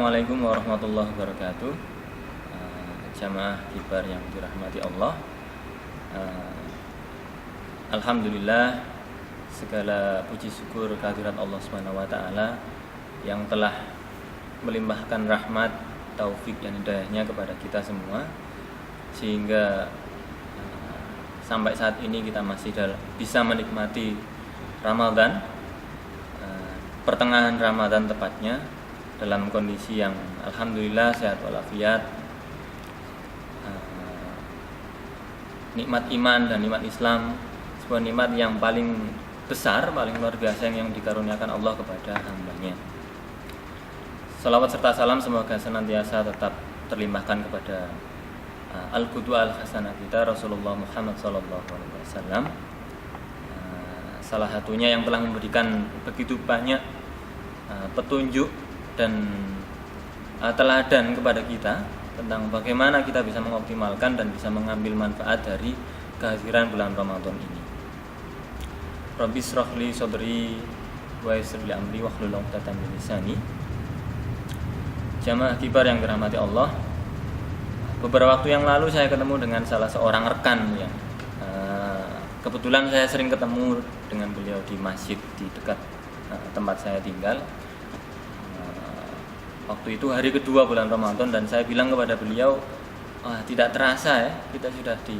Assalamualaikum warahmatullahi wabarakatuh. Jamaah kibar yang dirahmati Allah. Alhamdulillah, segala puji syukur kehadirat Allah Subhanahu wa taala yang telah melimpahkan rahmat, taufik dan hidayahnya kepada kita semua, sehingga sampai saat ini kita masih bisa menikmati Ramadan, pertengahan Ramadan tepatnya, dalam kondisi yang alhamdulillah sehat walafiat. Nikmat iman dan nikmat Islam, sebuah nikmat yang paling besar, paling luar biasa yang dikaruniakan Allah kepada hamba-Nya. Salawat serta salam semoga senantiasa tetap terlimpahkan kepada al-qudwa al-hasanah kita, Rasulullah Muhammad SAW. Salah satunya yang telah memberikan begitu banyak petunjuk dan teladan kepada kita tentang bagaimana kita bisa mengoptimalkan dan bisa mengambil manfaat dari kehadiran bulan Ramadan ini. Rabbi shrah li sadri wa yassir li amri wahlul 'uqdatam min lisani. Jamaah kibar yang dirahmati Allah, beberapa waktu yang lalu saya ketemu dengan salah seorang rekan yang kebetulan saya sering ketemu dengan beliau di masjid di dekat tempat saya tinggal. Waktu itu hari kedua bulan Ramadan, dan saya bilang kepada beliau, tidak terasa ya, kita sudah di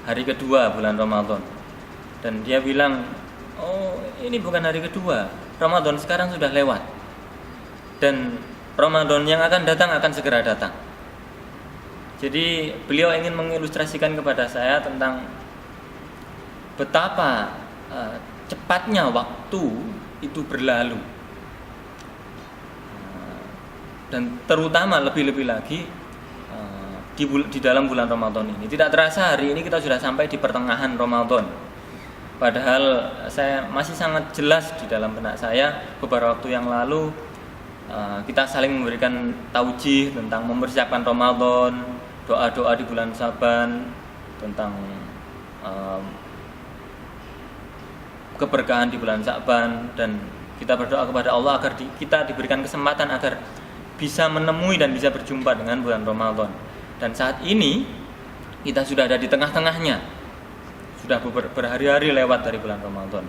hari kedua bulan Ramadan. Dan dia bilang, oh ini bukan hari kedua, Ramadan sekarang sudah lewat, dan Ramadan yang akan datang akan segera datang. Jadi beliau ingin mengilustrasikan kepada saya tentang betapa cepatnya waktu itu berlalu, dan terutama lebih-lebih lagi di dalam bulan Ramadan ini. Tidak terasa hari ini kita sudah sampai di pertengahan Ramadan. Padahal saya masih sangat jelas di dalam benak saya beberapa waktu yang lalu kita saling memberikan taujih tentang mempersiapkan Ramadan, doa-doa di bulan Syaban, tentang keberkahan di bulan Syaban, dan kita berdoa kepada Allah agar kita diberikan kesempatan agar bisa menemui dan bisa berjumpa dengan bulan Ramadan. Dan saat ini kita sudah ada di tengah-tengahnya, sudah berhari-hari lewat dari bulan Ramadan.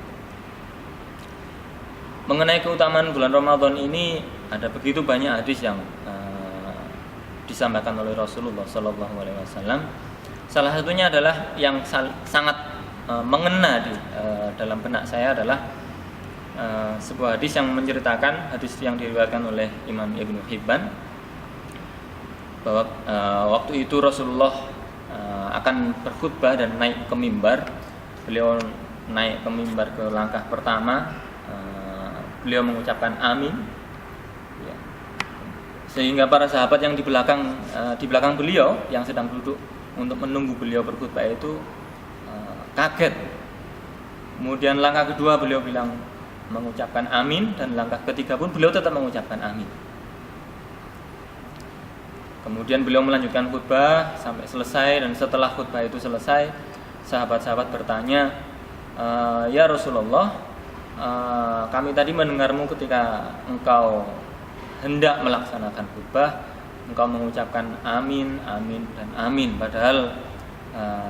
Mengenai keutamaan bulan Ramadan ini, ada begitu banyak hadis yang disampaikan oleh Rasulullah SAW. Salah satunya adalah yang sangat mengena dalam benak saya adalah sebuah hadis yang menceritakan, hadis yang diriwayatkan oleh Imam Ibnu Hibban, bahwa waktu itu Rasulullah akan berkhutbah dan naik ke mimbar. Beliau naik ke mimbar ke langkah pertama, beliau mengucapkan amin, ya. Sehingga para sahabat yang di belakang beliau yang sedang duduk untuk menunggu beliau berkhutbah itu kaget. Kemudian langkah kedua beliau mengucapkan amin, dan langkah ketiga pun beliau tetap mengucapkan amin. Kemudian beliau melanjutkan khutbah sampai selesai, dan setelah khutbah itu selesai, sahabat-sahabat bertanya, ya Rasulullah, kami tadi mendengarmu ketika engkau hendak melaksanakan khutbah, engkau mengucapkan amin, amin, dan amin, padahal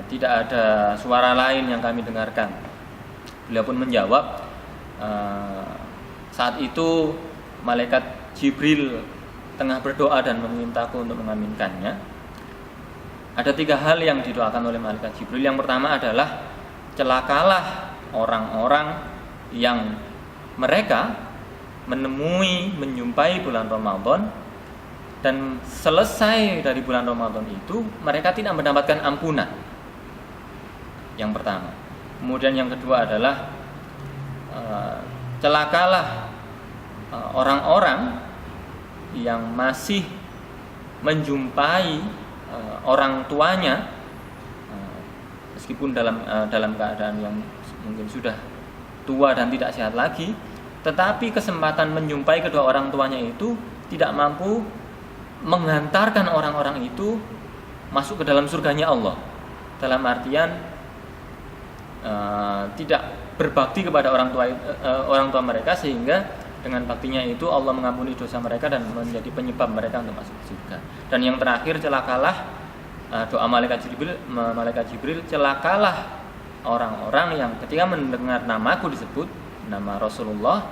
tidak ada suara lain yang kami dengarkan. Beliau pun menjawab, saat itu malaikat Jibril tengah berdoa dan memintaku untuk mengaminkannya. Ada 3 hal yang didoakan oleh malaikat Jibril. Yang pertama adalah, celakalah orang-orang yang mereka menjumpai bulan Ramadan, dan selesai dari bulan Ramadan itu mereka tidak mendapatkan ampunan. Yang pertama. Kemudian yang kedua adalah, celakalah orang-orang yang masih menjumpai orang tuanya, meskipun dalam keadaan yang mungkin sudah tua dan tidak sehat lagi, tetapi kesempatan menjumpai kedua orang tuanya itu tidak mampu menghantarkan orang-orang itu masuk ke dalam surganya Allah. Dalam artian tidak berbakti kepada orang tua mereka, sehingga dengan baktinya itu Allah mengampuni dosa mereka dan menjadi penyebab mereka untuk masuk surga. Dan yang terakhir, celakalah doa malaikat Jibril, celakalah orang-orang yang ketika mendengar namaku disebut, nama Rasulullah,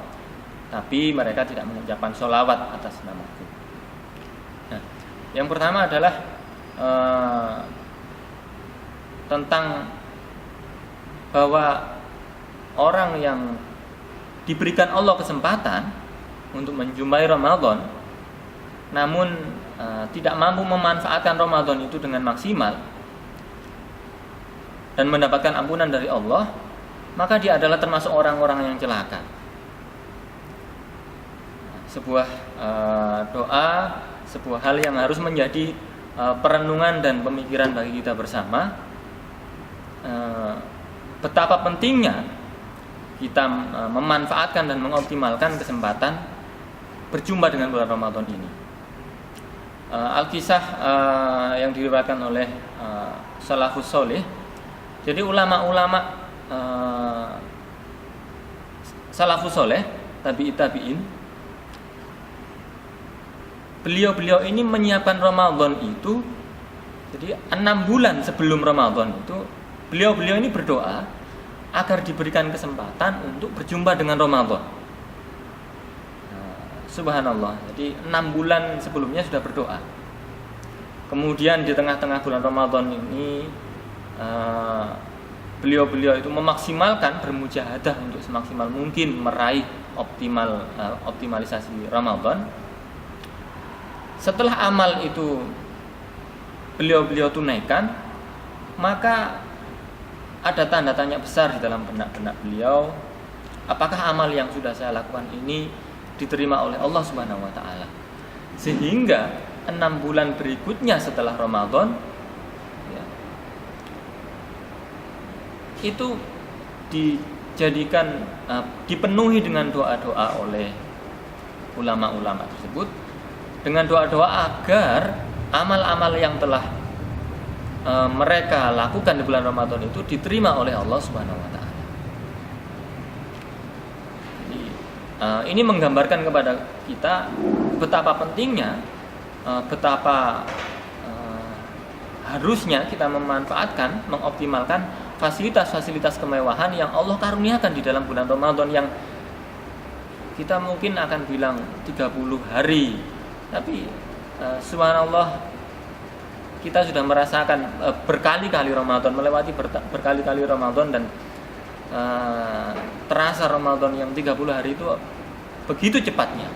tapi mereka tidak mengucapkan sholawat atas namaku. Nah, yang pertama adalah tentang bahwa orang yang diberikan Allah kesempatan untuk menjumpai Ramadan, namun tidak mampu memanfaatkan Ramadan itu dengan maksimal dan mendapatkan ampunan dari Allah, maka dia adalah termasuk orang-orang yang celaka. Sebuah doa, sebuah hal yang harus menjadi perenungan dan pemikiran bagi kita bersama, betapa pentingnya kita memanfaatkan dan mengoptimalkan kesempatan berjumpa dengan bulan Ramadan ini. Al-Kisah yang diriwayatkan oleh Salafus Sholih. Jadi ulama-ulama Salafus Sholih, tabi'in, beliau ini menyiapkan Ramadan itu. Jadi 6 bulan sebelum Ramadan itu beliau ini berdoa agar diberikan kesempatan untuk berjumpa dengan Ramadan. Subhanallah. Jadi 6 bulan sebelumnya sudah berdoa. Kemudian di tengah-tengah bulan Ramadan ini beliau itu memaksimalkan, bermujahadah untuk semaksimal mungkin meraih optimalisasi Ramadan. Setelah amal itu beliau tunaikan, maka ada tanda tanya besar di dalam benak beliau, apakah amal yang sudah saya lakukan ini diterima oleh Allah Subhanahu wa taala. Sehingga 6 bulan berikutnya setelah Ramadan ya, itu dijadikan dipenuhi dengan doa-doa oleh ulama-ulama tersebut, dengan doa-doa agar amal-amal yang telah mereka lakukan di bulan Ramadan itu diterima oleh Allah Subhanahu wa taala. Jadi ini menggambarkan kepada kita betapa pentingnya, betapa harusnya kita memanfaatkan, mengoptimalkan fasilitas-fasilitas kemewahan yang Allah karuniakan di dalam bulan Ramadan, yang kita mungkin akan bilang 30 hari, tapi subhanallah, kita sudah merasakan berkali-kali Ramadan, melewati berkali-kali Ramadan, dan terasa Ramadan yang 30 hari itu begitu cepatnya.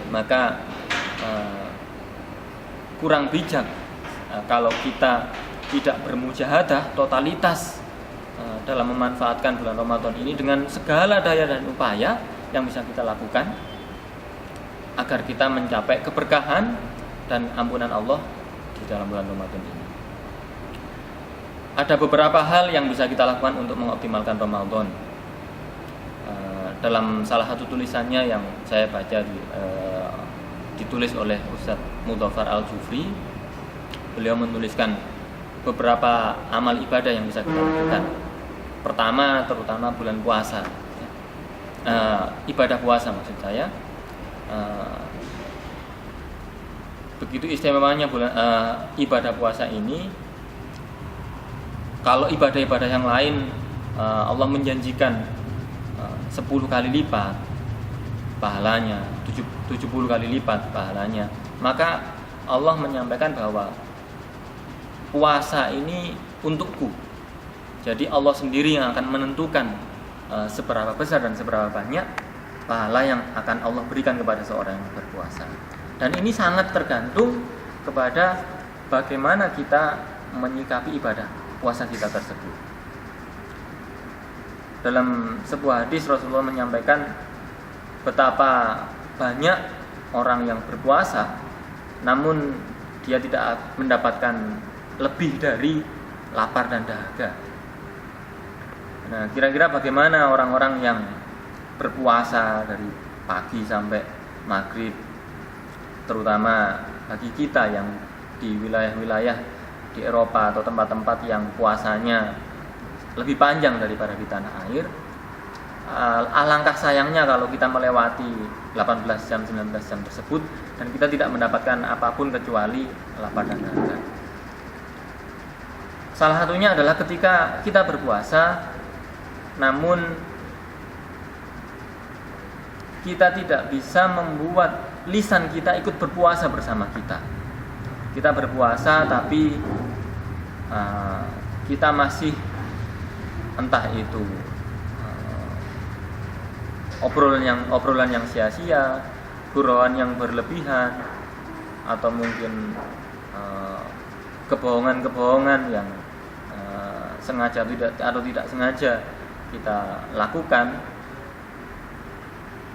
Maka kurang bijak kalau kita tidak bermujahadah totalitas dalam memanfaatkan bulan Ramadan ini dengan segala daya dan upaya yang bisa kita lakukan agar kita mencapai keberkahan dan ampunan Allah di dalam bulan Ramadan ini. Ada beberapa hal yang bisa kita lakukan untuk mengoptimalkan Ramadan. Dalam salah satu tulisannya yang saya baca ditulis oleh Ustadz Mudhafar Al-Jufri, beliau menuliskan beberapa amal ibadah yang bisa kita lakukan. Pertama, terutama bulan puasa, ibadah puasa maksud saya. Begitu istimewanya ibadah puasa ini. Kalau ibadah-ibadah yang lain Allah menjanjikan 10 kali lipat pahalanya, 70 kali lipat pahalanya, maka Allah menyampaikan bahwa puasa ini untukku. Jadi Allah sendiri yang akan menentukan seberapa besar dan seberapa banyak pahala yang akan Allah berikan kepada seorang yang berpuasa. Dan ini sangat tergantung kepada bagaimana kita menyikapi ibadah puasa kita tersebut. Dalam sebuah hadis Rasulullah menyampaikan betapa banyak orang yang berpuasa namun dia tidak mendapatkan lebih dari lapar dan dahaga. Nah, kira-kira bagaimana orang-orang yang berpuasa dari pagi sampai maghrib, terutama bagi kita yang di wilayah-wilayah di Eropa atau tempat-tempat yang puasanya lebih panjang daripada di tanah air. alangkah sayangnya kalau kita melewati 18 jam 19 jam tersebut dan kita tidak mendapatkan apapun kecuali lapar dan dahaga. Salah satunya adalah ketika kita berpuasa namun kita tidak bisa membuat lisan kita ikut berpuasa bersama kita. Kita berpuasa tapi kita masih entah itu obrolan yang sia-sia, gurauan yang berlebihan, atau mungkin kebohongan-kebohongan yang sengaja atau tidak sengaja kita lakukan,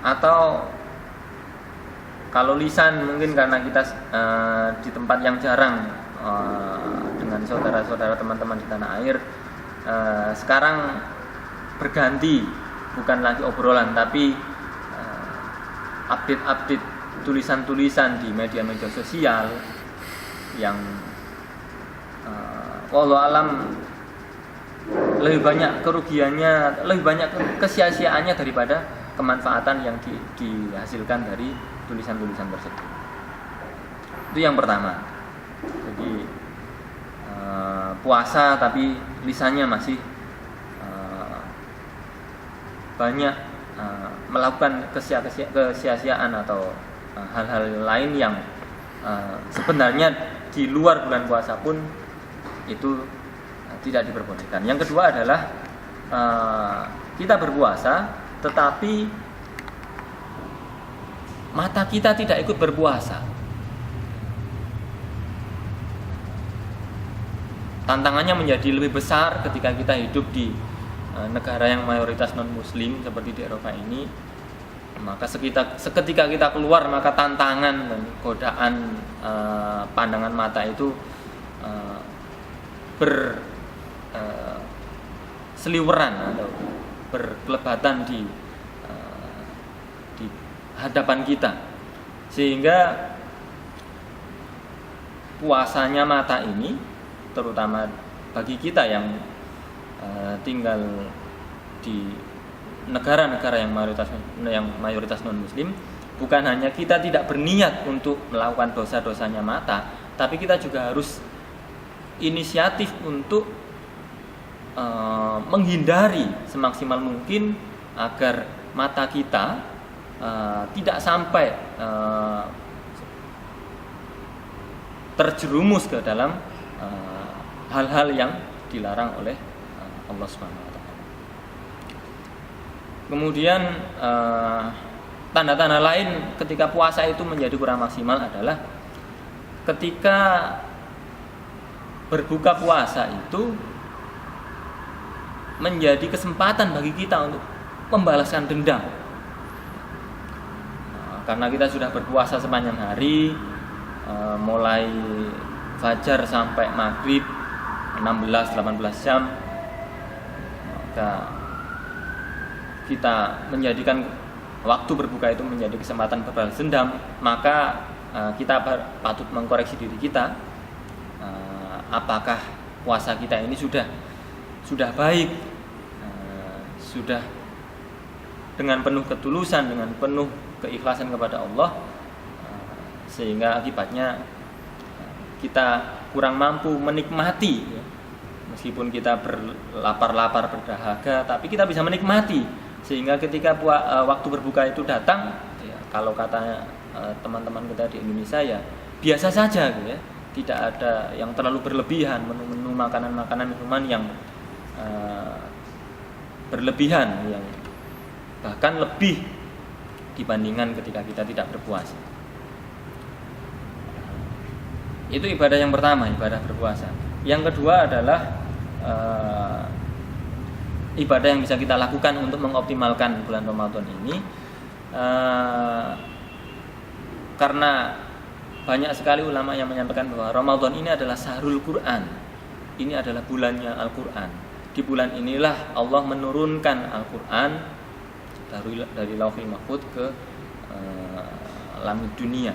atau kalau lisan mungkin karena kita di tempat yang jarang dengan saudara-saudara teman-teman di tanah air, sekarang berganti bukan lagi obrolan tapi update-update tulisan-tulisan di media-media sosial yang wallahu alam lebih banyak kerugiannya, lebih banyak kesia-siaannya daripada kemanfaatan yang dihasilkan dari tulisan-tulisan tersebut. Itu yang pertama. Jadi puasa tapi lisannya masih banyak melakukan kesia-siaan atau hal-hal lain yang sebenarnya di luar bulan puasa pun itu tidak diperbolehkan. Yang kedua adalah kita berpuasa tetapi mata kita tidak ikut berpuasa. Tantangannya menjadi lebih besar ketika kita hidup di negara yang mayoritas non-muslim seperti di Eropa ini. Maka seketika kita keluar, maka tantangan dan godaan pandangan mata itu berseliweran atau berkelebatan di hadapan kita, sehingga puasanya mata ini, terutama bagi kita yang tinggal di negara-negara yang mayoritas non-muslim, bukan hanya kita tidak berniat untuk melakukan dosa-dosanya mata, tapi kita juga harus inisiatif untuk menghindari semaksimal mungkin agar mata kita tidak sampai terjerumus ke dalam hal-hal yang dilarang oleh Allah Subhanahu wa taala. Kemudian tanda-tanda lain ketika puasa itu menjadi kurang maksimal adalah ketika berbuka puasa itu menjadi kesempatan bagi kita untuk membalaskan dendam. Karena kita sudah berpuasa sepanjang hari, mulai fajar sampai maghrib 16-18 jam, maka kita menjadikan waktu berbuka itu menjadi kesempatan berbalas dendam. Maka kita patut mengkoreksi diri kita, apakah puasa kita ini sudah baik, sudah dengan penuh ketulusan, dengan penuh keikhlasan kepada Allah, sehingga akibatnya kita kurang mampu menikmati, meskipun kita berlapar-lapar berdahaga, tapi kita bisa menikmati, sehingga ketika waktu berbuka itu datang, ya, kalau kata teman-teman kita di Indonesia ya biasa saja, gitu ya, tidak ada yang terlalu berlebihan, menu-menu makanan-makanan minuman yang berlebihan, yang bahkan lebih dibandingkan ketika kita tidak berpuasa. Itu ibadah yang pertama, ibadah berpuasa. Yang kedua adalah ibadah yang bisa kita lakukan untuk mengoptimalkan bulan Ramadan ini, karena banyak sekali ulama yang menyampaikan bahwa Ramadan ini adalah syahrul Quran, ini adalah bulannya Al-Quran. Di bulan inilah Allah menurunkan Al-Quran dari Lauhul Mahfuz ke langit dunia.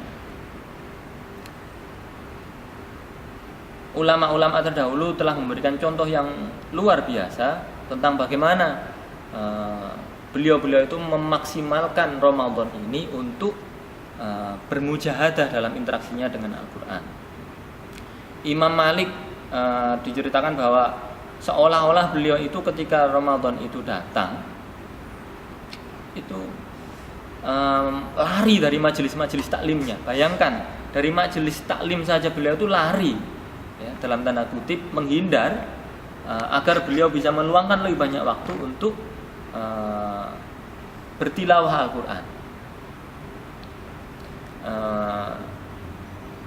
Ulama-ulama terdahulu telah memberikan contoh yang luar biasa tentang bagaimana beliau-beliau itu memaksimalkan Ramadan ini untuk bermujahadah dalam interaksinya dengan Al-Quran. Imam Malik diceritakan bahwa seolah-olah beliau itu ketika Ramadan itu datang itu lari dari majelis-majelis taklimnya. Bayangkan, dari majelis taklim saja beliau itu lari, ya, dalam tanda kutip menghindar, agar beliau bisa meluangkan lebih banyak waktu untuk bertilawah Al-Quran.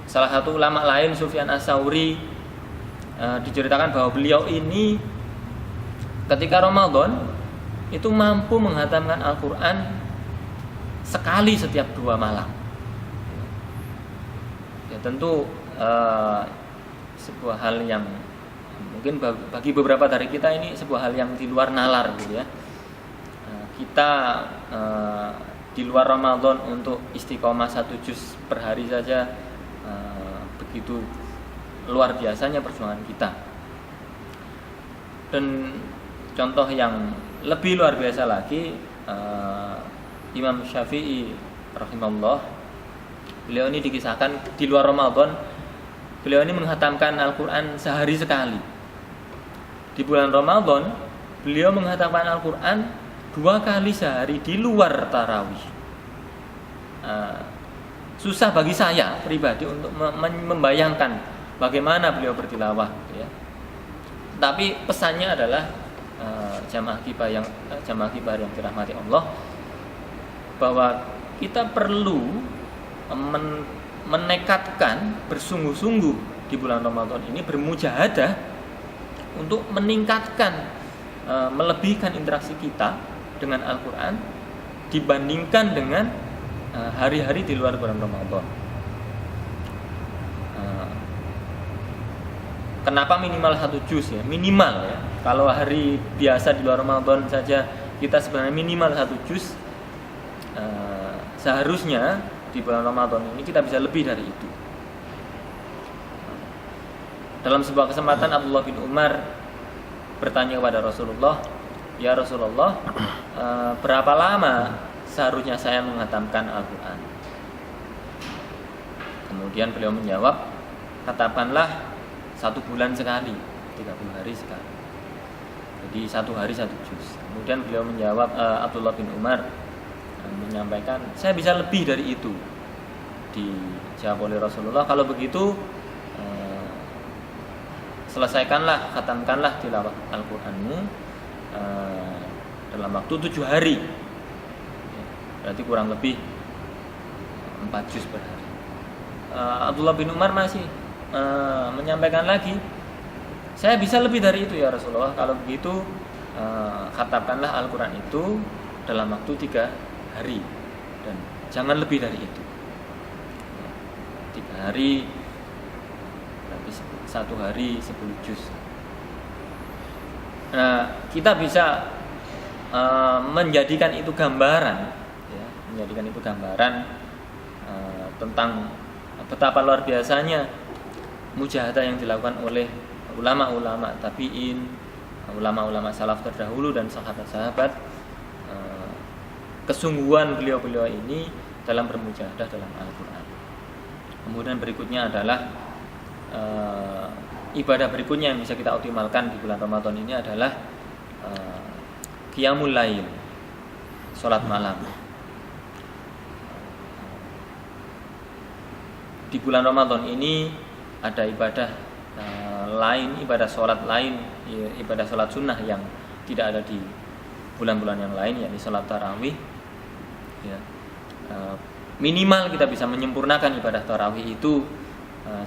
Salah satu ulama lain, Sufyan Ats-Tsauri, diceritakan bahwa beliau ini ketika Ramadan itu mampu menghatamkan Al-Quran sekali setiap 2 malam. Ya, tentu sebuah hal yang mungkin bagi beberapa dari kita ini sebuah hal yang di luar nalar gitu ya. Kita di luar Ramadan untuk istiqomah 1 juz per hari saja begitu luar biasanya perjuangan kita. Dan contoh yang lebih luar biasa lagi, Imam Syafi'i rahimahullah, beliau ini dikisahkan di luar Ramadan beliau ini menghatamkan Al-Quran sehari sekali. Di bulan Ramadan beliau menghatamkan Al-Quran 2 kali sehari di luar tarawih. Susah bagi saya pribadi untuk membayangkan bagaimana beliau bertilawah, ya. Tapi pesannya adalah jamaah kibar yang dirahmati Allah, bahwa kita perlu menekadkan bersungguh-sungguh di bulan Ramadan ini bermujahadah untuk meningkatkan, melebihkan interaksi kita dengan Al-Quran dibandingkan dengan hari-hari di luar bulan Ramadan. Kenapa minimal 1 juz ya? Minimal ya. Kalau hari biasa di luar Ramadan saja kita sebenarnya minimal 1 juz. Seharusnya di bulan Ramadan ini kita bisa lebih dari itu. Dalam sebuah kesempatan Abdullah bin Umar bertanya kepada Rasulullah, "Ya Rasulullah, berapa lama seharusnya saya menghatamkan Al-Quran?" Kemudian beliau menjawab, "Katakanlah 1 bulan sekali, 30 hari sekali. Jadi 1 hari 1 juz." Kemudian beliau menjawab, Abdullah bin Umar menyampaikan, "Saya bisa lebih dari itu." Dijawab oleh Rasulullah, "Kalau begitu selesaikanlah, khatamkanlah tilawah Al-Quranmu dalam waktu 7 hari. Berarti kurang lebih 4 juz per hari." Abdullah bin Umar masih menyampaikan lagi, "Saya bisa lebih dari itu ya Rasulullah. Kalau begitu khatamkanlah Al-Quran itu dalam waktu 3 hari dan jangan lebih dari itu." 3 hari berarti 1 hari 10 juz. Nah, kita bisa menjadikan itu gambaran, ya, tentang betapa luar biasanya mujahadah yang dilakukan oleh ulama-ulama tabi'in, ulama-ulama salaf terdahulu dan sahabat-sahabat, kesungguhan beliau-beliau ini dalam bermujahadah dalam Al-Quran. Kemudian berikutnya adalah ibadah berikutnya yang bisa kita optimalkan di bulan Ramadan ini adalah qiyamul lail, salat malam. Di bulan Ramadan ini ada ibadah lain, ibadah sholat lain, ibadah sholat sunnah yang tidak ada di bulan-bulan yang lain, yakni sholat tarawih. Ya. Minimal kita bisa menyempurnakan ibadah tarawih itu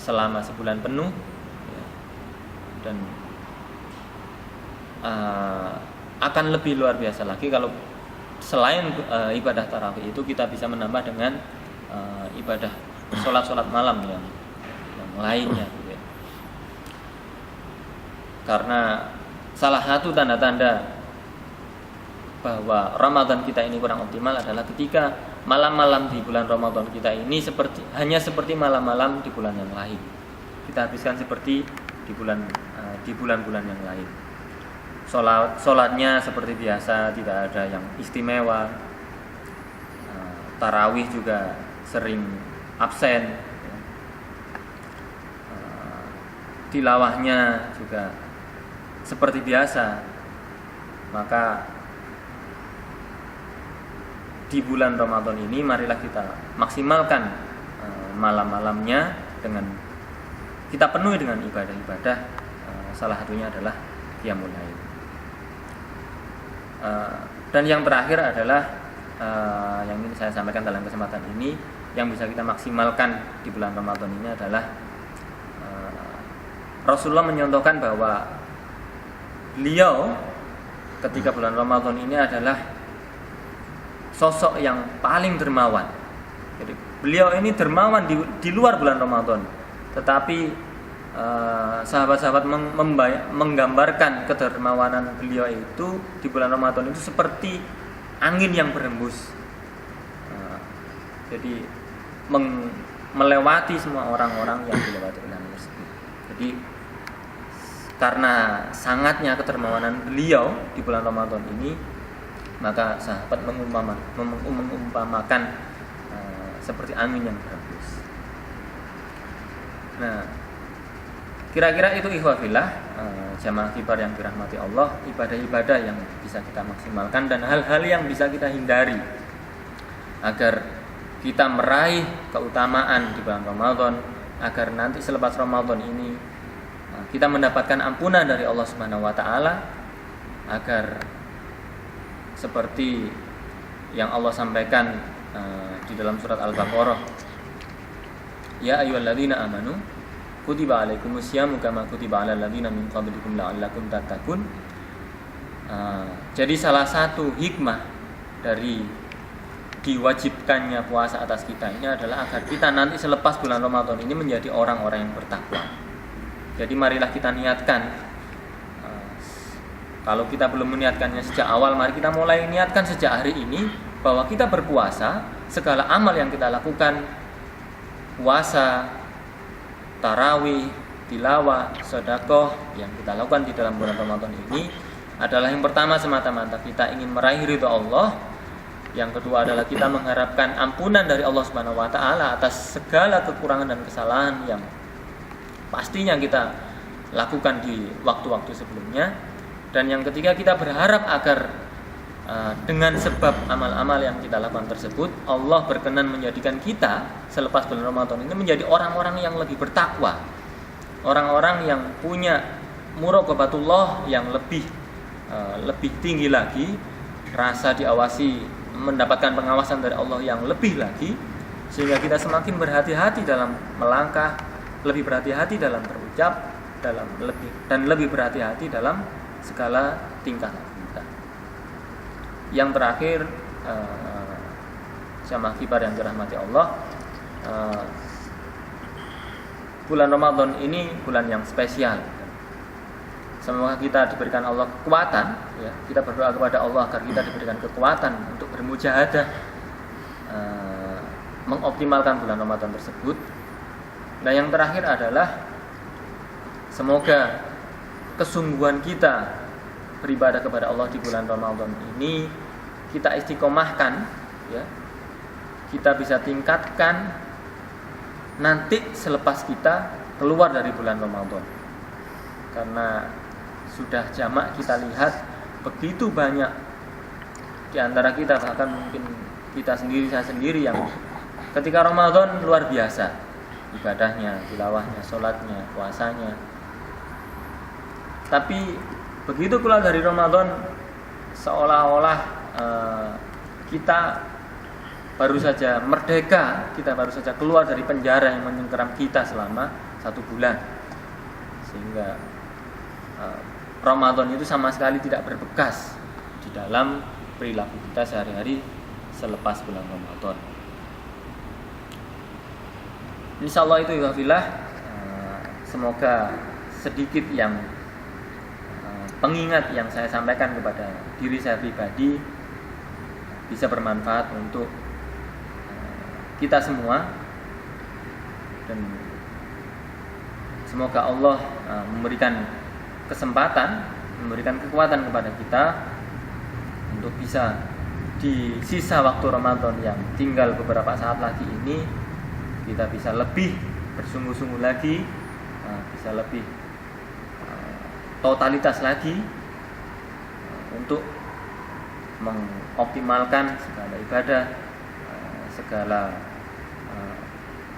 selama sebulan penuh, ya. Dan akan lebih luar biasa lagi kalau selain ibadah tarawih itu kita bisa menambah dengan ibadah sholat malam yang lainnya, ya. Karena salah satu tanda-tanda bahwa Ramadan kita ini kurang optimal adalah ketika malam-malam di bulan Ramadan kita ini hanya seperti malam-malam di bulan yang lain. Kita habiskan seperti di bulan-bulan yang lain. Sholatnya seperti biasa, tidak ada yang istimewa. Tarawih juga sering absen. Tilawahnya juga seperti biasa. Maka di bulan Ramadan ini marilah kita maksimalkan malam-malamnya dengan kita penuhi dengan ibadah-ibadah. Salah satunya adalah qiyamul lail. Dan yang terakhir adalah yang ingin saya sampaikan dalam kesempatan ini, yang bisa kita maksimalkan di bulan Ramadan ini adalah Rasulullah menyontohkan bahwa beliau ketika bulan Ramadan ini adalah sosok yang paling dermawan. Jadi beliau ini dermawan di luar bulan Ramadan, tetapi sahabat-sahabat menggambarkan kedermawanan beliau itu di bulan Ramadan itu seperti angin yang berhembus. Jadi melewati semua orang-orang yang dilewati oleh angin tersebut. Jadi karena sangatnya kedermawanan beliau di bulan Ramadan ini, maka sahabat mengumpamakan seperti angin yang berhembus. Nah, kira-kira itu ikhwah fillah, jamaah kibar yang dirahmati Allah, ibadah-ibadah yang bisa kita maksimalkan dan hal-hal yang bisa kita hindari agar kita meraih keutamaan di bulan Ramadan, agar nanti selepas Ramadan ini kita mendapatkan ampunan dari Allah Subhanahu wa taala, agar seperti yang Allah sampaikan di dalam surat Al-Baqarah, ya ayyuhalladzina amanu kutiba alaikumusyamu kama kutiba alal ladzina min qablikum la'allakum tattaqun. Jadi salah satu hikmah dari diwajibkannya puasa atas kita ini adalah agar kita nanti selepas bulan Ramadan ini menjadi orang-orang yang bertakwa. Jadi marilah kita niatkan. Kalau kita belum meniatkannya sejak awal, mari kita mulai niatkan sejak hari ini bahwa kita berpuasa, segala amal yang kita lakukan, puasa, tarawih, tilawah, sedekah yang kita lakukan di dalam bulan Ramadan ini adalah yang pertama semata-mata kita ingin meraih ridha Allah. Yang kedua adalah kita mengharapkan ampunan dari Allah Subhanahu wa taala atas segala kekurangan dan kesalahan yang pastinya kita lakukan di waktu-waktu sebelumnya. Dan yang ketiga kita berharap agar dengan sebab amal-amal yang kita lakukan tersebut, Allah berkenan menjadikan kita selepas bulan Ramadan ini menjadi orang-orang yang lebih bertakwa, orang-orang yang punya muraqabatullah yang lebih tinggi lagi, rasa diawasi, mendapatkan pengawasan dari Allah yang lebih lagi, sehingga kita semakin berhati-hati dalam melangkah, lebih berhati-hati dalam berucap, lebih berhati-hati dalam segala tingkah laku kita. Yang terakhir, jamaah kibar yang dirahmati Allah, bulan Ramadan ini bulan yang spesial. Semoga kita diberikan Allah kekuatan, ya. Kita berdoa kepada Allah agar kita diberikan kekuatan untuk bermujahadah, mengoptimalkan bulan Ramadan tersebut. Nah, yang terakhir adalah semoga kesungguhan kita beribadah kepada Allah di bulan Ramadan ini kita istiqomahkan, ya. Kita bisa tingkatkan nanti selepas kita keluar dari bulan Ramadan. Karena sudah jamak kita lihat begitu banyak di antara kita, bahkan mungkin kita sendiri, saya sendiri, yang ketika Ramadan luar biasa ibadahnya, tilawahnya, sholatnya, puasanya. Tapi begitu keluar dari Ramadan seolah-olah kita baru saja merdeka, kita baru saja keluar dari penjara yang menyengkeram kita selama 1 bulan, sehingga Ramadan itu sama sekali tidak berbekas di dalam perilaku kita sehari-hari selepas bulan Ramadan. Insyaallah itu ya fillah, semoga sedikit yang pengingat yang saya sampaikan kepada diri saya pribadi bisa bermanfaat untuk kita semua, dan semoga Allah memberikan kesempatan memberikan kekuatan kepada kita untuk bisa di sisa waktu Ramadan yang tinggal beberapa saat lagi ini kita bisa lebih bersungguh-sungguh lagi, bisa lebih totalitas lagi untuk mengoptimalkan segala ibadah, segala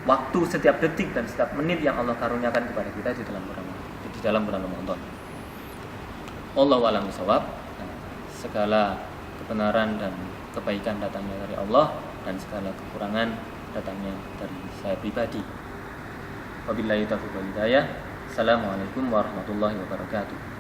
waktu, setiap detik dan setiap menit yang Allah karuniakan kepada kita di dalam bulan Ramadan. Wallahu a'lam bishawab. Segala kebenaran dan kebaikan datangnya dari Allah dan segala kekurangan datangnya dari saya pribadi. Wabillahi taufiq wal hidayah. Assalamualaikum warahmatullahi wabarakatuh.